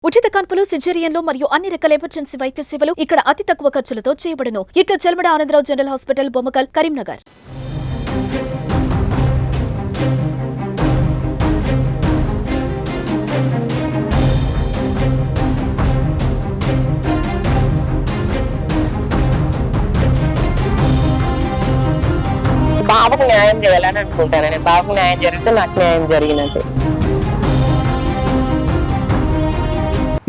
ఉచిత కాన్పులు, సిజేరియన్లు మరియు అన్ని రకాల ఎమర్జెన్సీ వైద్య సేవలు ఇక్కడ అతి తక్కువ ఖర్చులతో చేయబడును. ఇట్లా చెల్మడ ఆనందరావు జనరల్ హాస్పిటల్, బొమ్మకల్, కరీంనగర్. బాబుకు న్యాయం చేయాలని అనుకుంటాను. నేను బాబుకు న్యాయం జరిగితే నాకు న్యాయం జరిగినట్టు.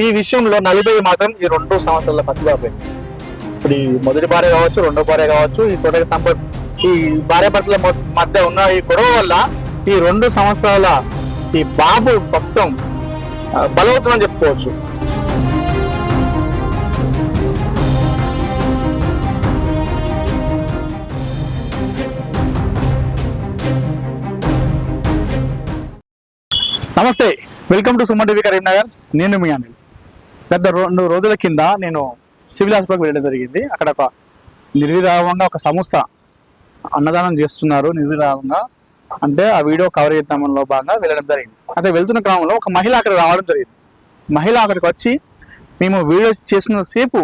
ఈ విషయంలో నలిపేది మాత్రం ఈ 2 సంవత్సరాల పతిబాబే. ఇప్పుడు ఈ మొదటి భార్య కావచ్చు, రెండో భార్య కావచ్చు, ఈ తోటకి సంపత్, ఈ భార్యాభర్తల మధ్య ఉన్న ఈ గొడవ వల్ల ఈ 2 సంవత్సరాల ఈ బాబు ప్రస్తుతం బలవుతుందని చెప్పుకోవచ్చు. నమస్తే, welcome to Suman TV Karimnagar. నేను మీ అనిల్. గత 2 రోజుల కింద నేను సివిల్ హాస్పిటల్కి వెళ్ళడం జరిగింది. అక్కడ ఒక నిర్విరామంగా ఒక సంస్థ అన్నదానం చేస్తున్నారు. నిర్విరామంగా అంటే ఆ వీడియో కవర్ చేద్దామలో భాగంగా వెళ్ళడం జరిగింది. అయితే వెళ్తున్న క్రమంలో ఒక మహిళ అక్కడ రావడం జరిగింది. మహిళ అక్కడికి వచ్చి మేము వీడియో చేసిన సేపు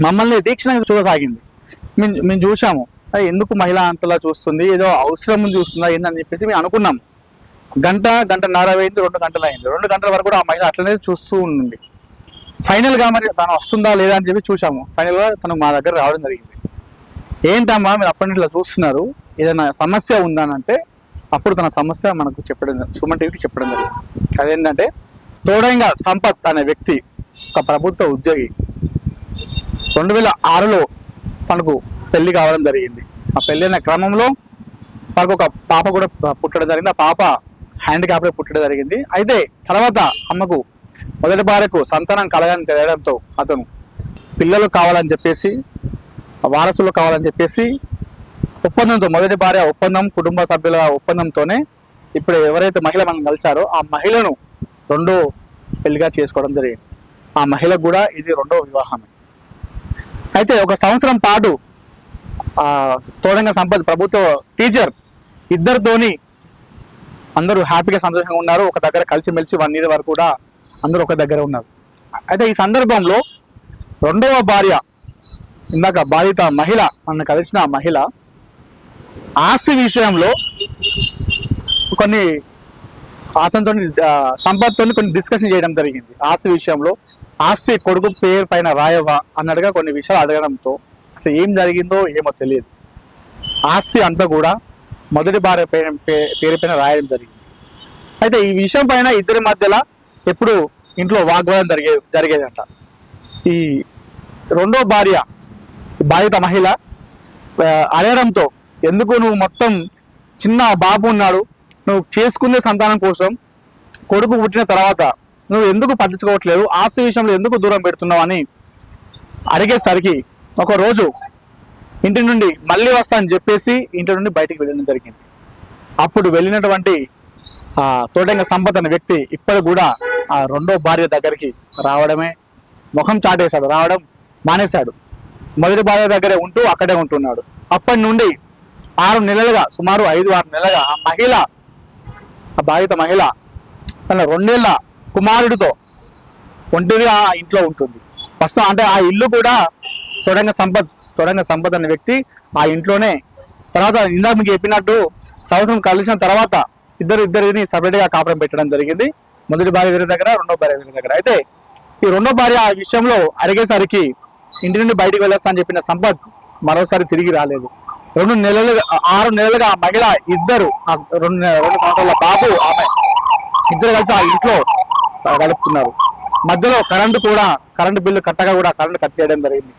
మమ్మల్ని తీక్షణంగా చూడసాగింది. మేము చూసాము, ఎందుకు మహిళ అంతలా చూస్తుంది, ఏదో అవసరం చూస్తుందా ఏందని చెప్పేసి మేము అనుకున్నాము. గంటన్నర అయింది, 2 గంటలు అయింది. 2 గంటల వరకు కూడా ఆ మహిళ అట్లనే చూస్తూ ఉంది. ఫైనల్గా మరి తను వస్తుందా లేదా అని చెప్పి చూసాము. ఫైనల్గా తను మా దగ్గర రావడం జరిగింది. ఏంటమ్మా మీరు అప్పటి నుంచి చూస్తున్నారు, ఏదైనా సమస్య ఉందా అని అంటే అప్పుడు తన సమస్య మనకు చెప్పడం, సుమన్ టీవీకి చెప్పడం జరిగింది. అదేంటంటే తోడంగా సంపత్ అనే వ్యక్తి ఒక ప్రభుత్వ ఉద్యోగి. 2006లో తనకు పెళ్లి కావడం జరిగింది. ఆ పెళ్ళైన క్రమంలో తనకు ఒక పాప కూడా పుట్టడం జరిగింది. ఆ పాప హ్యాండిక్యాప్లో పుట్టడం జరిగింది. అయితే తర్వాత అమ్మకు మొదటి భార్యకు సంతానం కలగని తెలియడంతో అతను పిల్లలు కావాలని చెప్పేసి, వారసులు కావాలని చెప్పేసి ఒప్పందంతో, మొదటి భార్య ఒప్పందం, కుటుంబ సభ్యుల ఒప్పందంతోనే ఇప్పుడు ఎవరైతే మహిళ మనం కలిశారో ఆ మహిళను 2వ పెళ్లిగా చేసుకోవడం జరిగింది. ఆ మహిళకు కూడా ఇది 2వ వివాహమే. అయితే 1 సంవత్సరం పాటు తోడంగా సంపత్ ప్రభుత్వ టీచర్ ఇద్దరితోని అందరూ హ్యాపీగా సంతోషంగా ఉన్నారు. ఒక దగ్గర కలిసిమెలిసి 1 year వరకు కూడా అందరూ ఒక దగ్గర ఉన్నారు. అయితే ఈ సందర్భంలో 2వ భార్య, ఇందాక బాధిత మహిళ, నన్ను కలిసిన మహిళ ఆస్తి విషయంలో కొన్ని అతనితో సంపత్తో కొన్ని డిస్కషన్ చేయడం జరిగింది. ఆస్తి విషయంలో ఆస్తి కొడుకు పేరు పైన రాయవా అన్నట్టుగా కొన్ని విషయాలు అడగడంతో అసలు ఏం జరిగిందో ఏమో తెలియదు. ఆస్తి అంతా కూడా మొదటి భార్య పేరు పైన రాయడం జరిగింది. అయితే ఈ విషయం పైన ఇద్దరి మధ్యలో ఎప్పుడు ఇంట్లో వాగ్వాదం జరిగేదంట. ఈ 2వ భార్య బాధిత మహిళ అడగడంతో, ఎందుకు నువ్వు మొత్తం చిన్న బాబు ఉన్నాడు, నువ్వు చేసుకునే సంతానం కోసం కొడుకు పుట్టిన తర్వాత నువ్వు ఎందుకు పట్టించుకోవట్లేదు, ఆస్తి విషయంలో ఎందుకు దూరం పెడుతున్నావు అని అడిగేసరికి ఒకరోజు ఇంటి నుండి మళ్ళీ వస్తా అని చెప్పేసి ఇంటి నుండి బయటికి వెళ్ళడం జరిగింది. అప్పుడు వెళ్ళినటువంటి తోటంగా సంపత్ అనే వ్యక్తి ఇప్పుడు కూడా ఆ 2వ భార్య దగ్గరికి రావడమే ముఖం చాటేశాడు, రావడం మానేశాడు. మొదటి భార్య దగ్గరే ఉంటూ అక్కడే ఉంటున్నాడు. అప్పటి నుండి 6 నెలలుగా, సుమారు 5-6 నెలలుగా ఆ మహిళ, ఆ బాధిత మహిళ తన 2 ఏళ్ల కుమారుడితో ఒంటరిగా ఇంట్లో ఉంటుంది. ప్రస్తుతం అంటే ఆ ఇల్లు కూడా తోడంగా సంపత్ అనే వ్యక్తి ఆ ఇంట్లోనే. తర్వాత ఇందాక మీకు చెప్పినట్టు సంవత్సరం కలిసిన తర్వాత ఇద్దరిని సపరేట్గా కాపురం పెట్టడం జరిగింది. మొదటి భార్య వేరే దగ్గర, 2వ భార్య వేరే దగ్గర. అయితే ఈ 2వ భార్య ఆ విషయంలో అడిగేసరికి ఇంటి నుండి బయటికి వెళ్ళొస్తా అని చెప్పిన సంపత్ మరోసారి తిరిగి రాలేదు. 6 నెలలుగా ఆ మహిళ ఇద్దరు, 2 సంవత్సరాల బాబు, ఆమె ఇద్దరు కలిసి ఆ ఇంట్లో గడుపుతున్నారు. మధ్యలో కరెంటు బిల్లు కట్టగా కూడా కరెంటు కట్ చేయడం జరిగింది.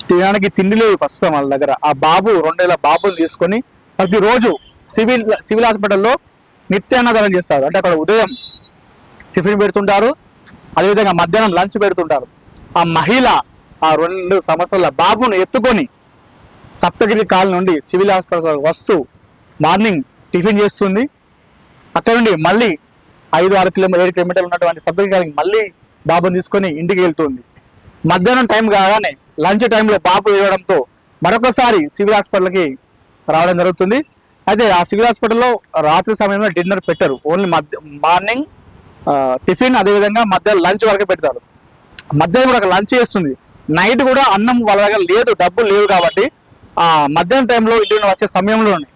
తినడానికి తిండి లేదు ప్రస్తుతం వాళ్ళ దగ్గర. ఆ బాబు 2 ఏళ్ల బాబుని తీసుకొని ప్రతిరోజు సివిల్ హాస్పిటల్లో నిత్యాన్నదానం చేస్తారు. అంటే అక్కడ ఉదయం టిఫిన్ పెడుతుంటారు, అదేవిధంగా మధ్యాహ్నం లంచ్ పెడుతుంటారు. ఆ మహిళ ఆ 2 సంవత్సరాల బాబును ఎత్తుకొని సప్తగిరి కాలనీ నుండి సివిల్ హాస్పిటల్ వస్తూ మార్నింగ్ టిఫిన్ చేస్తుంది. అక్కడ నుండి మళ్ళీ 5-6 కిలోమీటర్ 7 కిలోమీటర్లు ఉన్నటువంటి సప్తగిరి కాలనీ మళ్ళీ బాబుని తీసుకొని ఇంటికి వెళ్తుంది. మధ్యాహ్నం టైం కాగానే లంచ్ టైంలో బాబు ఇవ్వడంతో మరొకసారి సివిల్ హాస్పిటల్కి రావడం జరుగుతుంది. అయితే ఆ సివిల్ హాస్పిటల్లో రాత్రి సమయంలో డిన్నర్ పెట్టరు, ఓన్లీ మార్నింగ్ టిఫిన్, అదే విధంగా మధ్యాహ్నం లంచ్ వరకు పెడతారు. మధ్యాహ్నం కూడా లంచ్ చేస్తుంది. నైట్ కూడా అన్నం వాళ్ళ దగ్గర లేదు, డబ్బులు లేవు కాబట్టి ఆ మధ్యాహ్నం టైంలో ఇంటి నుండి వచ్చే సమయంలోనే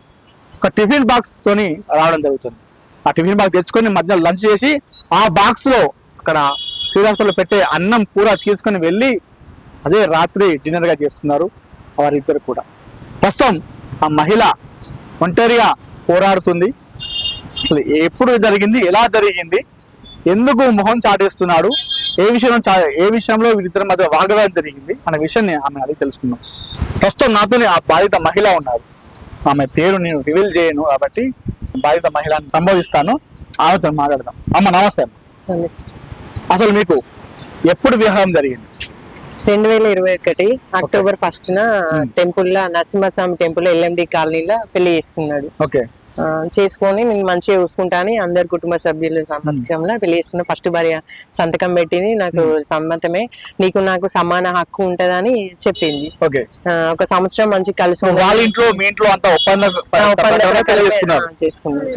ఒక టిఫిన్ బాక్స్ తోని రావడం జరుగుతుంది. ఆ టిఫిన్ బాక్స్ తెచ్చుకొని మధ్యాహ్నం లంచ్ చేసి ఆ బాక్స్ లో అక్కడ సివిల్ హాస్పిటల్లో పెట్టే అన్నం పూరా తీసుకొని వెళ్ళి అదే రాత్రి డిన్నర్ గా చేస్తున్నారు వారిద్దరు కూడా. ప్రస్తుతం ఆ మహిళ ఒంటరిగా పోరాడుతుంది. అసలు ఎప్పుడు జరిగింది, ఎలా జరిగింది, ఎందుకు మొహం చాటేస్తున్నాడు, ఏ విషయంలో వీరిద్దరి మధ్య వాగ్వాదం జరిగింది అన్న విషయాన్ని ఆమె అడిగి తెలుసుకుందాం. ప్రస్తుతం నాతోనే ఆ బాధిత మహిళ ఉన్నారు. ఆమె పేరు నేను రివీల్ చేయను కాబట్టి బాధిత మహిళని సంబోధిస్తాను, ఆమెతో మాట్లాడదాం. అమ్మ నమస్తే. అసలు మీకు ఎప్పుడు వివాహం జరిగింది? 2021 అక్టోబర్ 1న టెంపుల్ లో నరసింహస్వామి టెంపుల్ ఎల్ఎండి కాలనీలో పెళ్లి చేసుకున్నాడు. ఓకే. చేసుకొని నేను మంచిగా చూసుకుంటా అని అందరు కుటుంబ సభ్యుల సమక్షంలో పెళ్లి చేసుకున్నా. ఫస్ట్ భార్య సంతకం పెట్టింది, నాకు సమ్మతమే, నీకు నాకు సమాన హక్కు ఉంటదని చెప్పింది. ఓకే. ఒక సంవత్సరం మంచి కలిసి వాళ్ళ ఇంట్లో మీ ఇంట్లో అంతా చేసుకున్నాం.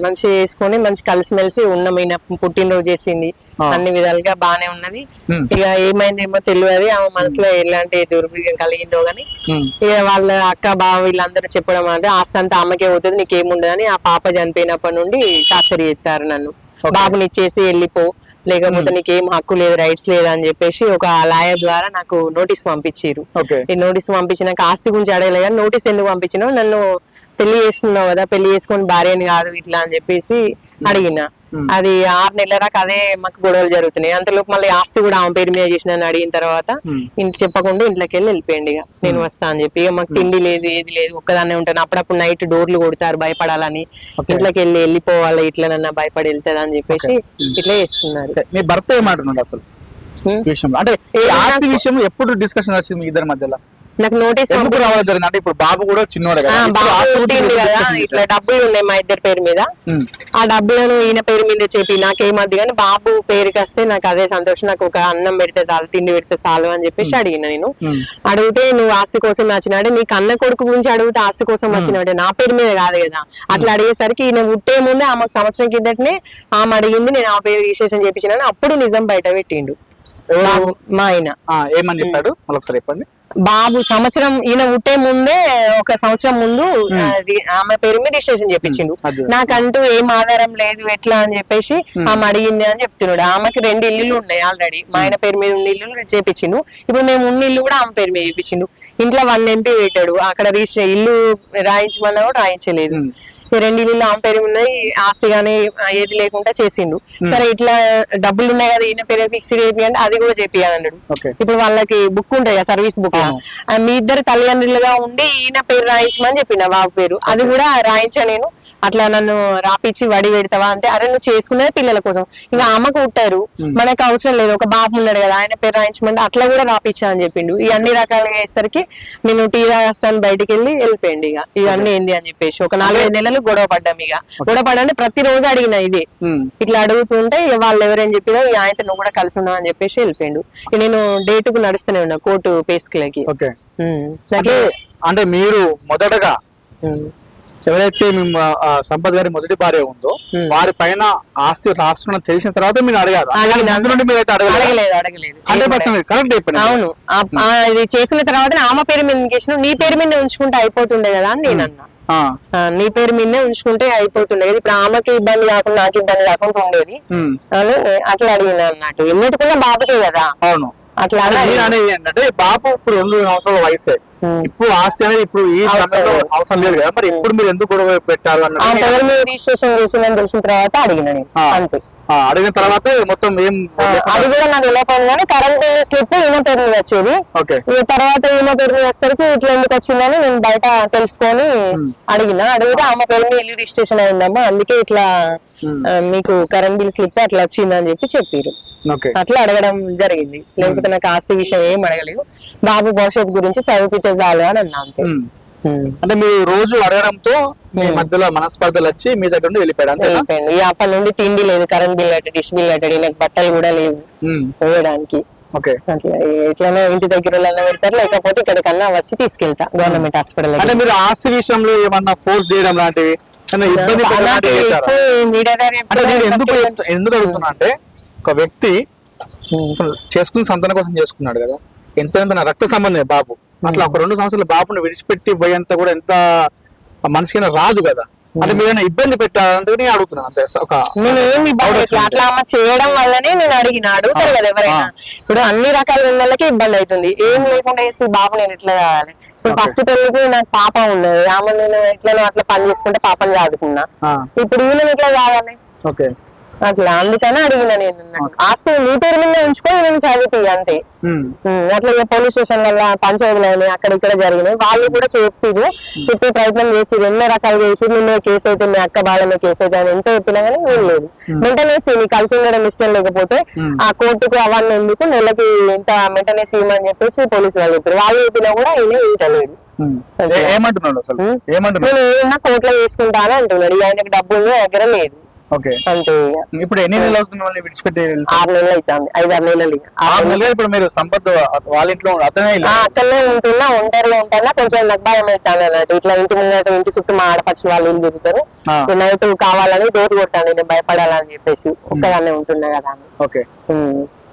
మంచిగా చేసుకొని మంచి కలిసిమెలిసి ఉన్నాం. ఈయన పుట్టినరోజు చేసింది, అన్ని విధాలుగా బానే ఉన్నది. ఇక ఏమైందేమో తెలియదు, ఆమె మనసులో ఎలాంటి దుర్భిక్షం కలిగిందో గానీ ఇక వాళ్ళ అక్క బావ వీళ్ళందరూ చెప్పడం అంటే ఆస్తి అంతా ఆమెకే అవుతుంది, నీకేముండదని. ఆ పాప చనిపోయినప్పటి నుండి టార్చర్ చేస్తారు నన్ను. బాబుని ఇచ్చేసి వెళ్ళిపో, లేకపోతే నీకేం హక్కు లేదు, రైట్స్ లేదు అని చెప్పేసి ఒక లాయర్ ద్వారా నాకు నోటీస్ పంపించారు. ఈ నోటీస్ పంపించినాక ఆస్తి గురించి అడగలే కానీ నోటీస్ ఎందుకు పంపించినా, నన్ను పెళ్లి చేసుకున్నావు కదా, పెళ్లి చేసుకుని భార్యని కాదు ఇట్లా అని చెప్పేసి అడిగిన. అది 6 నెలల దాకా అదే మాకు గొడవలు జరుగుతున్నాయి. అంతలోపు మళ్ళీ ఆస్తి కూడా ఆమె పేరు మీద చేసిన అడిగిన తర్వాత ఇంటికి చెప్పకుండా ఇంట్లోకి వెళ్ళిపోయింది. ఇక నేను వస్తా అని చెప్పి, ఇక మాకు తిండి లేదు, ఏది లేదు, ఒక్కదాన్నే ఉంటాను. అప్పుడప్పుడు నైట్ డోర్లు కొడతారు భయపడాలని, ఇంట్లోకి వెళ్ళిపోవాలి, ఇట్లా నన్ను భయపడి వెళ్తుంది అని చెప్పేసి ఇట్లా చేస్తున్నారు. మీ భర్త ఏమంటున్నాడు అసలు విషయం? అంటే ఆస్తి విషయం ఎప్పుడు డిస్కషన్ వచ్చింది మీ ఇద్దరి మధ్యలో? నాకు నోటీస్ రావడం జరిగింది. అంటే ఇప్పుడు బాబు కూడా చిన్నోడే కదా, ఇట్లా డబ్బులు ఉన్నాయి మా ఇద్దరి పేరు మీద, ఆ డబ్బులను ఈయన పేరు మీద చెప్పి నాకేమద్దు కానీ బాబు పేరుకి వస్తే నాకు అదే సంతోషం, నాకు ఒక అన్నం పెడితే చాలు, తిండి పెడితే చాలు అని చెప్పేసి అడిగిన. నేను అడిగితే నువ్వు ఆస్తి కోసం వచ్చినాడే, నీకు అన్న కొడుకు గురించి అడిగితే ఆస్తి కోసం వచ్చినాడే, నా పేరు మీద కాదు కదా. అట్లా అడిగేసరికి ఈయన పుట్టే ముందే ఆమె సంవత్సరం కిందటనే ఆమె అడిగింది, నేను ఆ పేరు రిజిస్ట్రేషన్ చేయించినాను. అప్పుడు నిజం బయట పెట్టిండు మా ఆయన. ఏమని చెప్పాడు ఒకసారి చెప్పండి. బాబు సంవత్సరం ఈయన పుట్టే ముందే ఒక సంవత్సరం ముందు ఆమె పేరు మీద రిజిస్ట్రేషన్ చేపించిండు. నాకంటూ ఏం ఆధారం లేదు ఎట్లా అని చెప్పేసి ఆమె అడిగింది అని చెప్తున్నాడు. ఆమెకి 2 ఇల్లులు ఉన్నాయి ఆల్రెడీ, మా ఆయన పేరు మీద ఉన్న ఇల్లు చేపించిండు. ఇప్పుడు మేము ఉన్న ఇల్లు కూడా ఆమె పేరు మీద చేపించిండు. ఇంట్లో 1 MP పెట్టాడు, అక్కడ ఇల్లు రాయించమన్నా కూడా రాయించలేదు. 2 ఇల్లు ఆమె పేరు ఉన్నాయి, ఆస్తి గానీ ఏది లేకుండా చేసిండు. సరే ఇట్లా డబ్బులు ఉన్నాయి కదా ఈయన పేరు ఫిక్స్డ్ చేయాలంటే అది కూడా చేపియాలన్నాడు. ఇప్పుడు వాళ్ళకి బుక్ ఉంటాయి కదా, సర్వీస్ బుక్, మీ ఇద్దరు తల్లిదండ్రులుగా ఉండి ఈయన పేరు రాయించమని చెప్పిన బాబు పేరు, అది కూడా రాయించా నేను. అట్లా నన్ను రాపిచ్చి వడి పెడతావా అంటే, అరే నువ్వు చేసుకునేది పిల్లల కోసం, ఇంకా అమ్మకు పుట్టారు, మనకు అవసరం లేదు, ఒక బాబు ఉన్నాడు కదా ఆయన పేరు రాయించమంటే అట్లా కూడా రాపిచ్చా అని చెప్పిండు. ఈ అన్ని రకాలుగా వేసరికి నేను టీ రాస్తాను బయటికి వెళ్ళిపోయింది. ఇక ఇవన్నీ ఏంది అని చెప్పేసి ఒక 4-5 నెలలు గొడవ పడ్డాం. ఇక గొడవ పడ్డా ప్రతిరోజు అడిగిన ఇదే, ఇట్లా అడుగుతుంటే వాళ్ళు ఎవరైనా చెప్పినా ఈ ఆయనతో నువ్వు కూడా కలిసి ఉన్నావు అని చెప్పేసి వెళ్ళిపోయిండు. నేను డేటుకు నడుస్తూనే ఉన్నా కోర్టు పేస్కిలకి. అంటే మీరు మొదటగా ఎవరైతే మేము సంపత్ గారి మొదటి భార్య ఉందో వారి పైన ఆస్తి రాష్ట్రం తెలిసిన తర్వాత మీరు అడగారు, కరెక్ట్ చెప్పండి. అవును, ఇది చేసిన తర్వాత ఆమె పేరు మీద చేసిన, నీ పేరు మీద ఉంచుకుంటే అయిపోతుండే కదా అని నేను అన్నా. నీ పేరు మీదనే ఉంచుకుంటే అయిపోతుండే కదా, ఇప్పుడు ఆమెకి ఇబ్బంది కాకుండా నాకు ఇబ్బంది కాకుండా ఉండేది అని అట్లా అడిగిన అన్నట్టు. ఎన్నిటికున్నా బాబుకే కదా. అవును, అట్లా అనేది ఏంటంటే బాబు ఇప్పుడు 2 సంవత్సరాల వయసే, ఇప్పుడు ఆస్తి అనేది ఇప్పుడు ఈ అవసరం లేదు కదా, మరి ఇప్పుడు మీరు ఎందుకు గొడవ పెట్టారు అన్న రిజిస్ట్రేషన్ చేసిందని తెలిసిన తర్వాత అడిగిన నేను. అంతే, అడిగిన తర్వాత మొత్తం ఏం అది కూడా నాకు వెళ్ళిపోయింది కానీ కరెంట్ స్లిప్ ఈయన పేరు మీద వచ్చేది. తర్వాత ఈయన పేరు మీద వచ్చేసరికి ఇట్లా ఎందుకు వచ్చిందని నేను బయట తెలుసుకొని అడిగిన. అడిగితే ఆమె పేరు మీద ఇల్లు రిజిస్ట్రేషన్ అయిందమ్మా, అందుకే ఇట్లా మీకు కరెంట్ బిల్ స్లిప్ అట్లా వచ్చిందని చెప్పారు. అట్లా అడగడం జరిగింది, లేకపోతే నాకు ఆస్తి విషయం ఏం అడగలేదు. బాబు భవిష్యత్తు గురించి చదివితే చాలు అని అన్నా. అంతే. అంటే మీరు రోజు అడగడంతో మీ మధ్యలో మనస్పర్ధలు వచ్చి మీ దగ్గర నుండి వెళ్ళిపోయాడు. అప్పటి నుండి తిండి లేదు, కరెంట్ బిల్ అట్ట, డిష్ బిల్ అట్టడి, నాకు బట్టలు కూడా లేవు వేయడానికి. ఓకే. అట్లా ఇట్లానే ఇంటి దగ్గర పెడతారు, లేకపోతే ఇక్కడికన్నా వచ్చి తీసుకెళ్తా గవర్నమెంట్ హాస్పిటల్. అంటే మీరు ఆస్తి విషయంలో ఏమన్నా ఫోర్స్ చేయడం లాంటివి ఇబ్బంది ఎందుకు అడుగుతున్నా అంటే, ఒక వ్యక్తి చేసుకుని సంతానం కోసం చేసుకున్నాడు కదా, ఎంత రక్త సంబంధం బాబు, అట్లా ఒక 2 సంవత్సరాల బాబుని విడిచిపెట్టి పోయేంత కూడా ఎంత మనిషికైనా రాదు కదా. అంటే మీరు ఇబ్బంది పెట్టాలంటే నేను అడుగుతున్నాను అంతే. నేను ఏమి ఇబ్బంది అట్లా అమ్మ చేయడం వల్లనే నేను అడుగుతారు కదా ఎవరైనా. ఇప్పుడు అన్ని రకాల వాళ్ళకి ఇబ్బంది అవుతుంది, ఏం లేకుండా వేస్తే బాబు నేను ఎట్లా కావాలి. ఇప్పుడు ఫస్ట్ పెళ్లికి నాకు పాప ఉన్నది, ఆమె నేను ఎట్లా అట్లా పని చేసుకుంటే పాపని చదువుకున్నా, ఇప్పుడు ఈయన ఎట్లా కావాలి అట్లా. అందుకనే అడిగిన నేను, ఆస్తి నీ పేరు మీద ఉంచుకొని నేను చదివి అంతే. అట్లా పోలీస్ స్టేషన్ వల్ల పంచాయతీలు అక్కడ ఇక్కడ జరిగినాయి, వాళ్ళు కూడా చెప్పే ప్రయత్నం చేసి ఎన్నో రకాలు చేసి, నిన్న కేసు అయితే మీ అక్క బాగా కేసు అయితే అని ఎంతో చెప్పినా కానీ ఏం లేదు. మెయింటెనెన్స్ నీ కలిసి ఉండడం ఇష్టం లేకపోతే ఆ కోర్టుకు అవన్నీ ఎందుకు, నెలకి ఇంత మెయింటెనెన్స్ ఇవ్వమని చెప్పేసి పోలీసు వాళ్ళు చెప్పారు. వాళ్ళు చెప్పినా కూడా ఆయన వింటలేదు. ఏమంటున్నాడు అసలు? నేను ఏమన్నా కోర్టులో చేసుకుంటాను అంటున్నాడు. ఆయనకు డబ్బులు దగ్గర లేదు అంతే. ఇప్పుడు ఎన్ని నెలలు అవుతుంది విడిచిపెట్టి? 6 నెలలు అవుతుంది, 5-6 నెలలు. 6 నెలలు. ఇప్పుడు మీరు సంపత్ వాళ్ళ ఇంట్లో అక్కడనే ఉంటున్నా, ఒంటరిగా ఉంటానా, కొంచెం నాకు భయం అవుతాను అన్నట్టు. ఇట్లా ఇంటి ముందు ఇంటి చుట్టూ మా ఆడపచ్చి వాళ్ళు ఇల్లు తిరుగుతారు, నైట్ కావాలని డోర్ కొట్టాను నేను భయపడాలని చెప్పేసి, ఒక్కదాన్నే ఉంటున్నా కదా. ఓకే.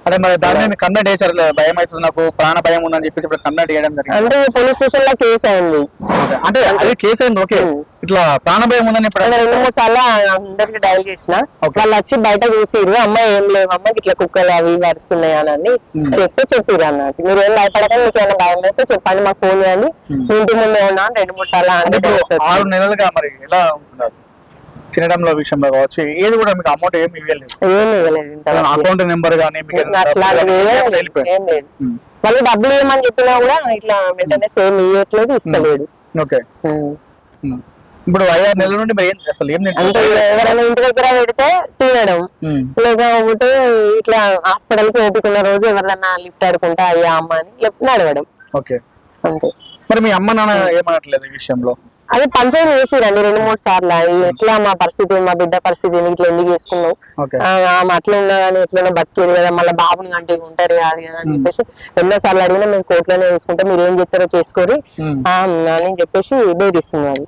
అంటే మరి దాని మీద కంప్లైంట్ చేశారు, భయం అవుతుంది నాకు, ప్రాణ భయం ఉందని చెప్పేసి ఇప్పుడు కంప్లైంట్ చేయడం జరిగింది. అంటే పోలీస్ స్టేషన్ లో కేసు అయింది. అంటే అది కేసు అయింది, ఓకే. ఇట్లా ప్రాణ భయం ఉందని 2-3 సార్లు అందరికి డైల్ చేసిన, వాళ్ళు వచ్చి బయట చూసిరు, అమ్మాయి ఏం లేవు, అమ్మాయికి ఇట్లా కుక్కలు అవి వరుస్తున్నాయి అని చేస్తే చెప్పిరు అన్నట్టు. మీరు ఏం భయపడకండి, మీకు ఏమైనా భయం అయితే చెప్పండి, మాకు ఫోన్ చేయండి, ఇంటి ముందే ఉన్నా 2-3 సార్లు. 6 నెలలుగా మరి ఎలా ఉంటున్నారు తినడంలో విషయంలో కావచ్చు, ఏది కూడా మీకు అమౌంట్ ఏమి ఇవ్వలేదు, అకౌంట్ నెంబర్ కానీ వాళ్ళు డబ్బులు ఏమని చెప్పినా కూడా ఇట్లా వెంటనే సేమ్ ఇవ్వట్లేదు, ఇస్తలేడు. ఓకే. ఇప్పుడు 5-6 నెలల నుండి మరి అసలు ఏం అంటే ఎవరైనా ఇంటి దగ్గర పెడితే తినడం, లేకపోతే ఇట్లా హాస్పిటల్ కి ఓపికన్న రోజు ఎవరైనా లిఫ్ట్ ఆడుకుంటా అయ్యా అమ్మ అని అడగడం. ఓకే. అంతే. మరి మీ అమ్మ నాన్న ఏమనట్లేదు ఈ విషయంలో? అది పంచాయతీ వేసిరండి 2-3 సార్లు. ఎట్లా మా పరిస్థితి, మా బిడ్డ పరిస్థితి ఇట్లా ఎందుకు చేసుకున్నావు, అట్లా ఉన్నా కానీ ఎట్లా బతికేది కదా, మళ్ళీ బాబుని అంటే ఉంటారు కాదు కదా అని చెప్పేసి ఎన్నోసార్లు అడిగినా, మేము కోర్టులోనే వేసుకుంటాం, మీరు ఏం చెప్తారో చేసుకోరి అని చెప్పేసి బేరిస్తున్నారు.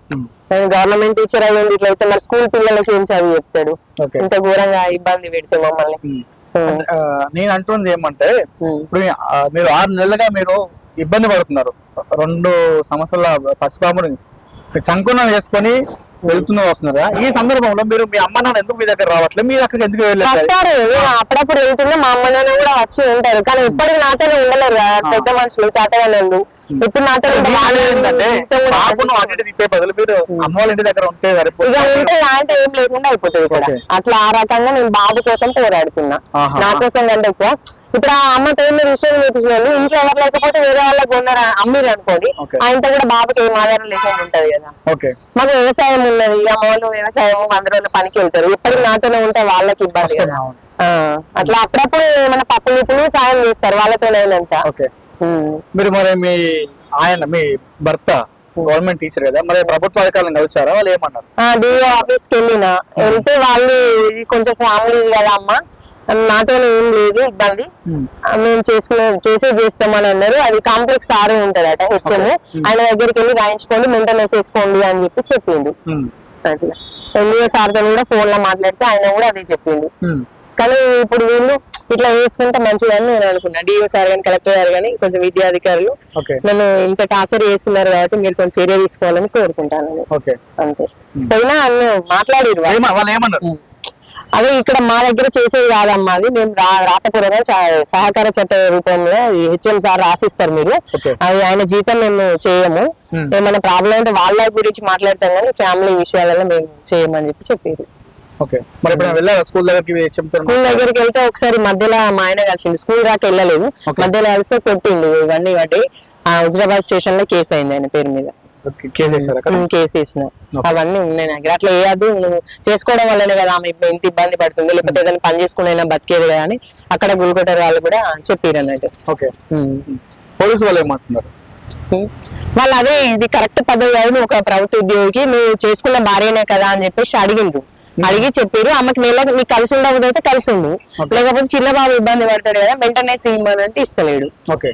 నేను గవర్నమెంట్ టీచర్ అయ్యింది, ఇట్లా అయితే మరి స్కూల్ పిల్లలకి ఏం చదివి చెప్తాడు, ఇంత ఘోరంగా ఇబ్బంది పెడితే మమ్మల్ని. నేను అంటుంది ఏమంటే, ఇప్పుడు మీరు 6 నెలలుగా మీరు ఇబ్బంది పడుతున్నారు, 2 సంవత్సరాల పసిబాబుని చంకునం వేసుకొని వెళ్తూ వస్తున్నారా? ఈ సందర్భంలో మీరు మీ అమ్మ నాన్న ఎందుకు మీ దగ్గర రావట్లేదు, మీరు అక్కడికి ఎందుకు వెళ్ళారు? అప్పుడప్పుడు వెళ్తున్నా, మా అమ్మ నాన్న కూడా వచ్చి ఉంటారు, కానీ ఇప్పటికి నాతోనే ఉండలేరు కదా పెద్ద మనుషులు, చేతగాళ్ళు. ఇప్పుడు నాతో తిప్పే బదులు మీరు అమ్మ వాళ్ళ ఇంటి దగ్గర ఉంటే ఇక ఉంటే అంటే ఏం లేకుండా అయిపోతుంది కూడా. అట్లా ఆ రకంగా నేను బాబు కోసం పోరాడుతున్నా, నా కోసం కంటే ఎక్కువ. ఇప్పుడు ఆ అమ్మ పేరు మీద విషయం చూపించినాను, ఇంట్లో ఎవరు లేకపోతే వేరే వాళ్ళకి ఉన్నారు అమ్మిరు అనుకోండి, ఆయనతో కూడా బాబుకి ఏం ఆధారం లేకుండా ఉంటది కదా. మాకు వ్యవసాయం ఉన్నది, అమ్మ వాళ్ళు వ్యవసాయం 100 రోజుల పనికి వెళ్తారు, ఎప్పటికి నాతోనే ఉంటే వాళ్ళకి ఇబ్బంది కదా. అట్లా అప్పుడప్పుడు ఏమైనా పప్పులు సాయం చేస్తారు వాళ్ళతోనైనంత. మీరు మరి మీ భర్త గవర్నమెంట్ టీచర్ కదా, మరి ప్రభుత్వ అధికారులను కలిసారా? వాళ్ళు ఏమన్నారు? డిఓ ఆఫీస్కి వెళ్ళినా, వెళ్తే వాళ్ళు కొంచెం ఫ్యామిలీ కదా అమ్మ, నాతో ఏం లేదు ఇబ్బంది, మేము చేస్తామని అన్నారు. అది కాంప్లెక్స్ సార్ ఉంటదట హెచ్ఎం, ఆయన దగ్గరికి వెళ్ళి రాయించుకోండి, మెయింటెనెన్స్ వేసుకోండి అని చెప్పిండు. అట్లా ఎన్ఈఓ సార్తో కూడా ఫోన్ లో మాట్లాడితే ఆయన కూడా అదే చెప్పిండు. కానీ ఇప్పుడు వీళ్ళు ఇట్లా వేసుకుంటే మంచిదని నేను అనుకున్నా. డిఓ సార్ కానీ కలెక్టర్ గారు కానీ కొంచెం విద్యాధికారులు నన్ను ఇంత టార్చర్ చేస్తున్నారు కాబట్టి మీరు కొంచెం చర్య తీసుకోవాలని కోరుకుంటాను. అంతే. పోయినా అన్ను మాట్లాడిరు, అదే ఇక్కడ మా దగ్గర చేసేది కాదమ్మా, అది మేము రాతపూర్వకంగా సహకార చట్ట రూపంలో హెచ్ఎం సార్ రాసిస్తారు, మీరు అది ఆయన జీతం మేము చేయము, ఏమైనా ప్రాబ్లం అంటే వాళ్ళ గురించి మాట్లాడతాం కానీ ఫ్యామిలీ విషయాలలో మేము చేయమని చెప్పారు. స్కూల్ దగ్గరికి వెళ్తే ఒకసారి మధ్యలో మా ఆయన కలిసిండు, స్కూల్ దాకా వెళ్ళలేదు, మధ్యలో కలిస్తే కొట్టిండు, ఇవన్నీ బట్టి హుజరాబాద్ స్టేషన్ లో కేసు అయింది ఆయన పేరు మీద. కేసు వేసిన అవన్నీ ఉన్నాయి నాకు. అట్లా వేయద్దు, నువ్వు చేసుకోవడం వల్లనే కదా ఆమె ఎంత ఇబ్బంది పడుతుంది, లేకపోతే ఏదైనా పని చేసుకునే బతికేది కదా అని అక్కడ గుల్కొట్టారు వాళ్ళు కూడా చెప్పారు అన్నట్టు. పోలీసు వాళ్ళు ఏమంటున్నారు? వాళ్ళు అదే ఇది కరెక్ట్ పద్ధతి కాదు, ఒక ప్రభుత్వ ఉద్యోగికి నువ్వు చేసుకున్న భార్యనే కదా అని చెప్పేసి అడిగిండ్రు. అడిగి చెప్పారు ఆమెకు నెలకు నీకు కలిసి ఉండకపోతే కలిసి ఉండు, లేకపోతే చిన్న బాబు ఇబ్బంది పడతాడు కదా వెంటనే ఇవ్వమంటే ఇస్తలేడు. ఓకే,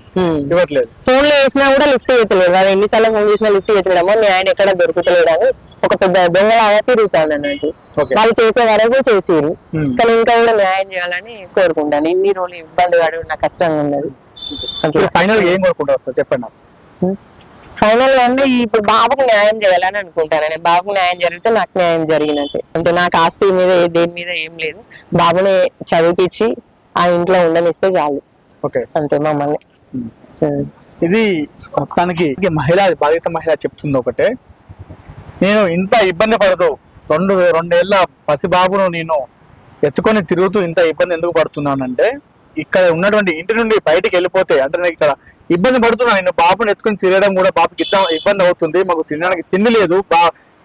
ఇవ్వట్లేదు. ఫోన్ లో వేసినా కూడా లిఫ్ట్ చేయట్లేదు, వాళ్ళు ఎన్నిసార్లు ఫోన్ చేసినా లిఫ్ట్ చేయట్లేడమో మీ ఆయన ఎక్కడ దొరుకుతలేడు అని ఒక పెద్ద దొంగలాగా తిరుగుతాను అన్నట్టు. వాళ్ళు చేసే వరకు చేసిరు, కానీ ఇంకా కూడా న్యాయం చేయాలని కోరుకుంటాను. ఇన్ని రోజులు ఇబ్బంది పడి నాకు కష్టంగా ఉన్నది. ఫైనల్ ఏం కోరుకుంటారు చెప్పండి. ఫైనల్ గా అంటే ఇప్పుడు బాబుకు న్యాయం చేయాలని అనుకుంటాను నేను. బాబుకు న్యాయం జరిగితే నాకు న్యాయం జరిగినట్టే. అంటే నాకు ఆస్తి మీద దేని మీద ఏం లేదు, బాబుని చదివిపించి ఆ ఇంట్లో ఉండనిస్తే చాలు. ఓకే, అంతే మమ్మల్ని. ఇది మొత్తానికి బాధిత మహిళ చెప్తుంది ఒకటే, నేను ఇంత ఇబ్బంది పడుతూ రెండేళ్ల పసిబాబును నేను ఎత్తుకొని తిరుగుతూ ఇంత ఇబ్బంది ఎందుకు పడుతున్నానంటే, ఇక్కడ ఉన్నటువంటి ఇంటి నుండి బయటికి వెళ్ళిపోతే అంటే నేను ఇక్కడ ఇబ్బంది పడుతున్నాను. నేను బాబుని ఎత్తుకొని తిరగడం కూడా బాబుకి ఇబ్బంది అవుతుంది, మాకు తినడానికి తిండి లేదు,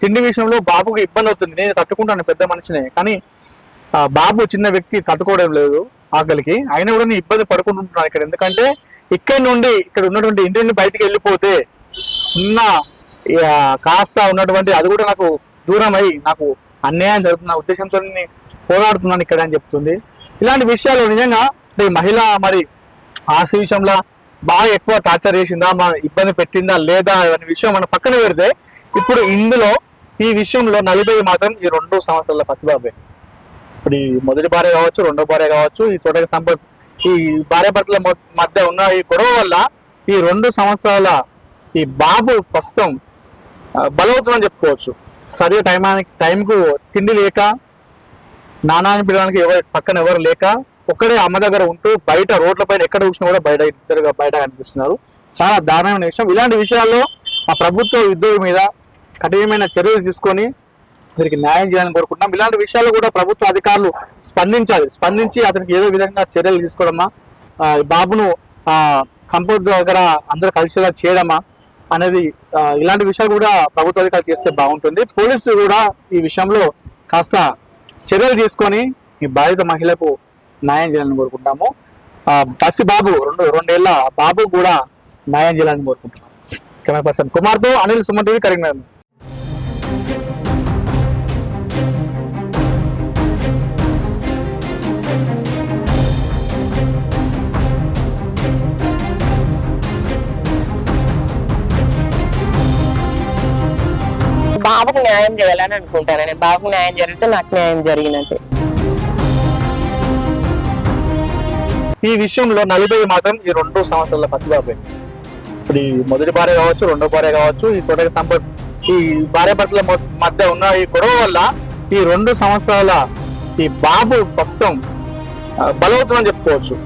తిండి విషయంలో బాబుకి ఇబ్బంది అవుతుంది. నేను తట్టుకుంటాను, పెద్ద మనిషినే, కానీ బాబు చిన్న వ్యక్తి తట్టుకోవడం లేదు ఆకలికి, అయినా కూడా నేను ఇబ్బంది పడుకుంటున్నాను ఇక్కడ. ఎందుకంటే ఇక్కడ నుండి ఇక్కడ ఉన్నటువంటి ఇంటి నుండి బయటికి వెళ్ళిపోతే ఉన్న కాస్త ఉన్నటువంటి అది కూడా నాకు దూరం అయి నాకు అన్యాయం జరుగుతున్న ఉద్దేశంతో పోరాడుతున్నాను ఇక్కడ అని చెప్తుంది. ఇలాంటి విషయాలు నిజంగా మహిళ మరి ఆస్తి విషయంలో బాగా ఎక్కువ టార్చర్ చేసిందా, ఇబ్బంది పెట్టిందా లేదా అనే విషయం మనం పక్కన పెడితే, ఇప్పుడు ఇందులో ఈ విషయంలో నలిపేది మాత్రం ఈ 2 సంవత్సరాల పసిబాబే. ఇప్పుడు ఈ మొదటి భార్య కావచ్చు, రెండో భార్య కావచ్చు, ఈ తోటక సంపత్ ఈ భార్య భర్తల మధ్య ఉన్న ఈ గొడవ వల్ల ఈ 2 సంవత్సరాల ఈ బాబు ప్రస్తుతం బలవుతుందని చెప్పుకోవచ్చు. సరైన టైంకు తిండి లేక, నానాన్ని పిలవడానికి పక్కన ఎవరు లేక, ఒక్కడే అమ్మ దగ్గర ఉంటూ బయట రోడ్ల పైన ఎక్కడ చూసినా కూడా బయట కనిపిస్తున్నారు. చాలా దారుణమైన విషయం. ఇలాంటి విషయాల్లో ఆ ప్రభుత్వ ఉద్యోగి మీద కఠినమైన చర్యలు తీసుకొని వీరికి న్యాయం చేయాలని కోరుకుంటున్నాం. ఇలాంటి విషయాల్లో కూడా ప్రభుత్వ అధికారులు స్పందించి అతనికి ఏదో విధంగా చర్యలు తీసుకోవడమా, బాబును సంపద దగ్గర అందరూ కలిసేలా చేయడమా అనేది ఇలాంటి విషయాలు కూడా ప్రభుత్వ అధికారులు చేస్తే బాగుంటుంది. పోలీసులు కూడా ఈ విషయంలో కాస్త చర్యలు తీసుకొని ఈ బాధిత మహిళకు న్యాయం చేయాలని కోరుకుంటాము. పసి బాబు రెండేళ్ల బాబు కూడా న్యాయం చేయాలని కోరుకుంటున్నాము. కెమెరా పర్సన్ కుమార్తో అనిల్, సుమన్ టీవీ, కరీంనగర్. బాబుకు న్యాయం చేయాలని అనుకుంటాను నేను. బాబుకు న్యాయం జరిగితే నాకు న్యాయం జరిగినట్టే. ఈ విషయంలో నలిపేది మాత్రం ఈ 2 సంవత్సరాల పసిబాబే. ఇప్పుడు ఈ మొదటి భార్య కావచ్చు, రెండో భార్య కావచ్చు, ఈ తోటక సంపత్ ఈ భార్య భర్తల మధ్య ఉన్న ఈ గొడవ వల్ల ఈ 2 సంవత్సరాల ఈ బాబు ప్రస్తుతం బలవుతుందని చెప్పుకోవచ్చు.